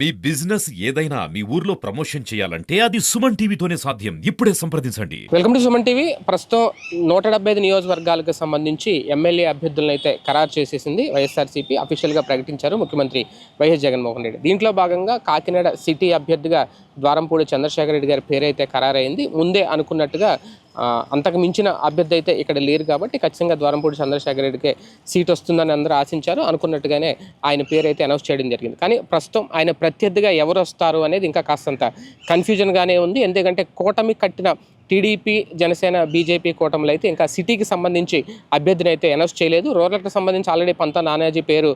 మీ business ఏదైనా మీ ఊర్లో promotion చేయాలంటే అది సుమన్ టీవీతోనే సాధ్యం. ఇప్పుడే సంప్రదించండి. Welcome to Suman TV. ప్రస్తుతం 175 నియోజకవర్గాలకు సంబంధించి ఎమ్మెల్యే అభ్యర్థులను అయితే ఖరారు చేసేసింది వైఎస్ఆర్సీపీ. అఫీషియల్గా ప్రకటించారు ముఖ్యమంత్రి వైఎస్ జగన్మోహన్ రెడ్డి. దీంట్లో భాగంగా కాకినాడ సిటీ అభ్యర్థిగా ద్వారంపూడి చంద్రశేఖర్ రెడ్డి గారి పేరైతే ఖరారైంది. ముందే అనుకున్నట్టుగా అంతకు మించిన అభ్యర్థి అయితే ఇక్కడ లేరు కాబట్టి ఖచ్చితంగా ద్వారంపూడి చంద్రశేఖర్ రెడ్డికే సీట్ వస్తుందని అందరూ ఆశించారు. అనుకున్నట్టుగానే ఆయన పేరు అయితే అనౌన్స్ చేయడం జరిగింది. కానీ ప్రస్తుతం ఆయన ప్రత్యర్థిగా ఎవరు వస్తారు అనేది ఇంకా కాస్తంత కన్ఫ్యూజన్గానే ఉంది. ఎందుకంటే కూటమి కట్టిన టీడీపీ, జనసేన, బీజేపీ కూటమిలో అయితే ఇంకా సిటీకి సంబంధించి అభ్యర్థిని అయితే అనౌన్స్ చేయలేదు. రూరల్కి సంబంధించి ఆల్రెడీ పంత నానాజీ పేరు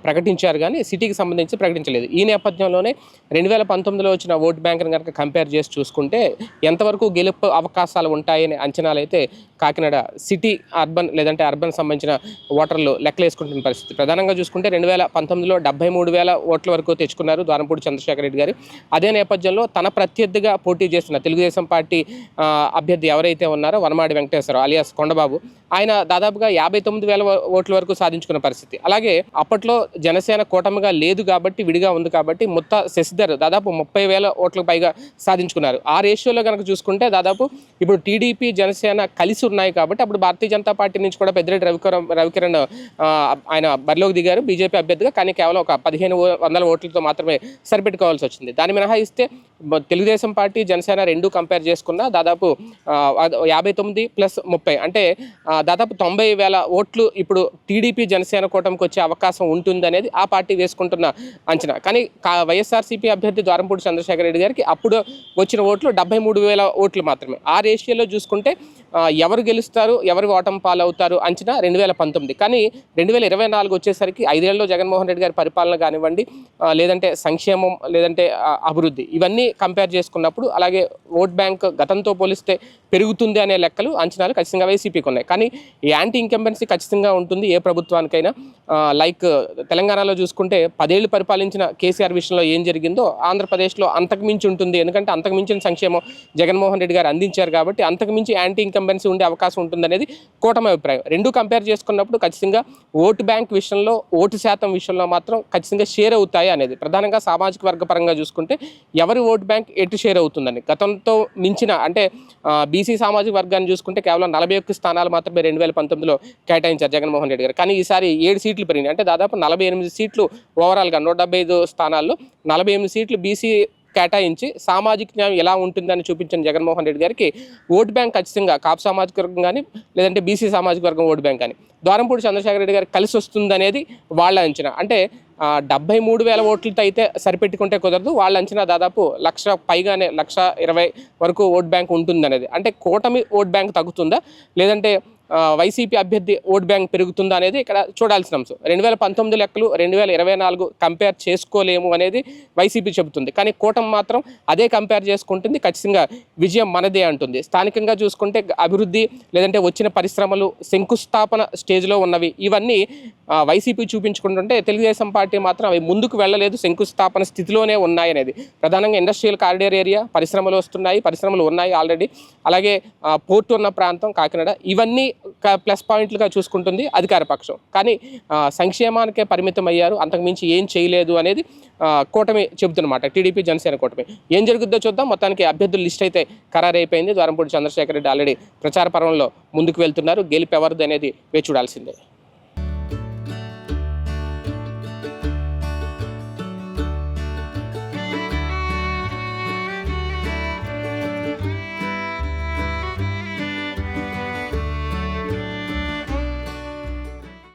ప్రకటించారు, కానీ సిటీకి సంబంధించి ప్రకటించలేదు. ఈ నేపథ్యంలోనే 2019లో వచ్చిన ఓట్ బ్యాంక్ని కనుక కంపేర్ చేసి చూసుకుంటే ఎంతవరకు గెలుపు అవకాశాలు ఉంటాయనే అంచనాలు అయితే కాకినాడ సిటీ, అర్బన్ లేదంటే అర్బన్ సంబంధించిన ఓటర్లు లెక్కలేసుకుంటున్న పరిస్థితి. ప్రధానంగా చూసుకుంటే 2019లో 73,000 ఓట్ల వరకు తెచ్చుకున్నారు ద్వారంపూడి చంద్రశేఖర్ రెడ్డి గారు. అదే నేపథ్యంలో తన ప్రత్యర్థిగా పోటీ చేస్తున్న తెలుగుదేశం పార్టీ అభ్యర్థి ఎవరైతే ఉన్నారో వనమాడి వెంకటేశ్వరరావు అలియాస్ కొండబాబు, ఆయన దాదాపుగా 59,000 ఓట్ల వరకు సాధించుకున్న పరిస్థితి. అలాగే అప్పట్లో జనసేన కూటమిగా లేదు కాబట్టి, విడిగా ఉంది కాబట్టి ముత్త శశిధర్ దాదాపు 30,000 ఓట్లకు పైగా సాధించుకున్నారు. ఆ రేషియోలో కనుక చూసుకుంటే దాదాపు ఇప్పుడు టీడీపీ, జనసేన కలిసి ఉన్నాయి కాబట్టి అప్పుడు భారతీయ జనతా పార్టీ నుంచి కూడా పెద్దిరెడ్డి రవికిరణ్ ఆయన బరిలోకి దిగారు బీజేపీ అభ్యర్థిగా. కానీ కేవలం ఒక 1,500 ఓట్లతో మాత్రమే సరిపెట్టుకోవాల్సి వచ్చింది. దాన్ని మినహాయిస్తే తెలుగుదేశం పార్టీ, జనసేన రెండు కంపేర్ చేసుకున్న దాదాపు 59 + 30 అంటే దాదాపు 90,000 ఓట్లు ఇప్పుడు టీడీపీ, జనసేన కూటమికి వచ్చే అవకాశం ఉంటుంది అనేది ఆ పార్టీ వేసుకుంటున్న అంచనా. కానీ వైఎస్ఆర్సీపీ అభ్యర్థి ద్వారంపూడి చంద్రశేఖర్ రెడ్డి గారికి అప్పుడు వచ్చిన ఓట్లు 73,000 ఓట్లు మాత్రమే. ఆ రేషియోలో చూసుకుంటే ఎవరు గెలుస్తారు, ఎవరు ఓటమి పాలవుతారు అంచనా 2019. కానీ 2024 వచ్చేసరికి 5 ఏళ్ళలో జగన్మోహన్ రెడ్డి గారి పరిపాలన కానివ్వండి, లేదంటే సంక్షేమం, లేదంటే అభివృద్ధి, ఇవన్నీ కంపేర్ చేసుకున్నప్పుడు అలాగే ఓట్ బ్యాంక్ గతంతో పోలిస్తే పెరుగుతుంది అనే లెక్కలు, అంచనాలు ఖచ్చితంగా వైసీపీకి ఉన్నాయి. కానీ యాంటీ ఇంకంబెన్సీ ఖచ్చితంగా ఉంటుంది ఏ ప్రభుత్వానికైనా. లైక్ తెలంగాణలో చూసుకుంటే 10 ఏళ్ళు పరిపాలించిన కేసీఆర్ విషయంలో ఏం జరిగిందో ఆంధ్రప్రదేశ్లో అంతకుమించి ఉంటుంది. ఎందుకంటే అంతకుమించిన సంక్షేమం జగన్మోహన్ రెడ్డి గారు అందించారు కాబట్టి అంతకుమించి యాంటీ ఇంకంబెన్సీ ఉండే అవకాశం ఉంటుందనేది కూటమి అభిప్రాయం. రెండు కంపేర్ చేసుకున్నప్పుడు ఖచ్చితంగా ఓటు బ్యాంక్ విషయంలో, ఓటు శాతం విషయంలో మాత్రం ఖచ్చితంగా షేర్ అవుతాయి అనేది. ప్రధానంగా సామాజిక వర్గ పరంగా చూసుకుంటే ఎవరి ఓటు బ్యాంక్ ఎటు షేర్ అవుతుందని గతంతో మించిన, అంటే బీసీ సామాజిక వర్గాన్ని చూసుకుంటే కేవలం 41 స్థానాలు మాత్రమే 2019లో కేటాయించారు జగన్మోహన్ రెడ్డి గారు. కానీ ఈసారి 7 సీట్లు పెరిగినాయి. అంటే దాదాపు 48 సీట్లు ఓవరాల్గా 175 స్థానాల్లో 48 సీట్లు బీసీ కేటాయించి సామాజిక న్యాయం ఎలా ఉంటుందని చూపించిన జగన్మోహన్ రెడ్డి గారికి ఓటు బ్యాంక్ ఖచ్చితంగా కాపు సామాజిక వర్గం కానీ, లేదంటే బీసీ సామాజిక వర్గం ఓటు బ్యాంక్ కానీ ద్వారంపూడి చంద్రశేఖర్ రెడ్డి గారికి కలిసి వస్తుందనేది వాళ్ళ అంచనా. అంటే 73,000 ఓట్లతో అయితే సరిపెట్టుకుంటే కుదరదు. వాళ్ళ అంచనా దాదాపు 1,00,000 పైగానే, 1,20,000 వరకు ఓట్ బ్యాంక్ ఉంటుందనేది. అంటే కూటమి ఓట్ బ్యాంక్ తగ్గుతుందా, లేదంటే వైసీపీ అభ్యర్థి ఓట్ బ్యాంక్ పెరుగుతుందా అనేది ఇక్కడ చూడాల్సిన అంశం. 2019 లెక్కలు 2024 కంపేర్ చేసుకోలేము అనేది వైసీపీ చెబుతుంది. కానీ కూటమి మాత్రం అదే కంపేర్ చేసుకుంటుంది. ఖచ్చితంగా విజయం మనదే అంటుంది. స్థానికంగా చూసుకుంటే అభివృద్ధి, లేదంటే వచ్చిన పరిశ్రమలు, శంకుస్థాపన స్టేజ్లో ఉన్నవి, ఇవన్నీ వైసీపీ చూపించుకుంటుంటే తెలుగుదేశం పార్టీ మాత్రం అవి ముందుకు వెళ్ళలేదు, శంకుస్థాపన స్థితిలోనే ఉన్నాయనేది. ప్రధానంగా ఇండస్ట్రియల్ కారిడార్ ఏరియా, పరిశ్రమలు వస్తున్నాయి, పరిశ్రమలు ఉన్నాయి ఆల్రెడీ. అలాగే పోర్టు ఉన్న ప్రాంతం కాకినాడ, ఇవన్నీ ప్లస్ పాయింట్లుగా చూసుకుంటుంది అధికార పక్షం. కానీ సంక్షేమానికే పరిమితం అయ్యారు, అంతకుమించి ఏం చేయలేదు అనేది కూటమి చెబుతున్నమాట. టీడీపీ, జనసేన కూటమి. ఏం జరుగుద్దో చూద్దాం. మొత్తానికి అభ్యర్థుల లిస్ట్ అయితే ఖరారైపోయింది. ద్వారంపూడి చంద్రశేఖర్ రెడ్డి ఆల్రెడీ ప్రచార పర్వంలో ముందుకు వెళ్తున్నారు. గెలుపు ఎవరిది అనేది వేచి చూడాల్సిందే.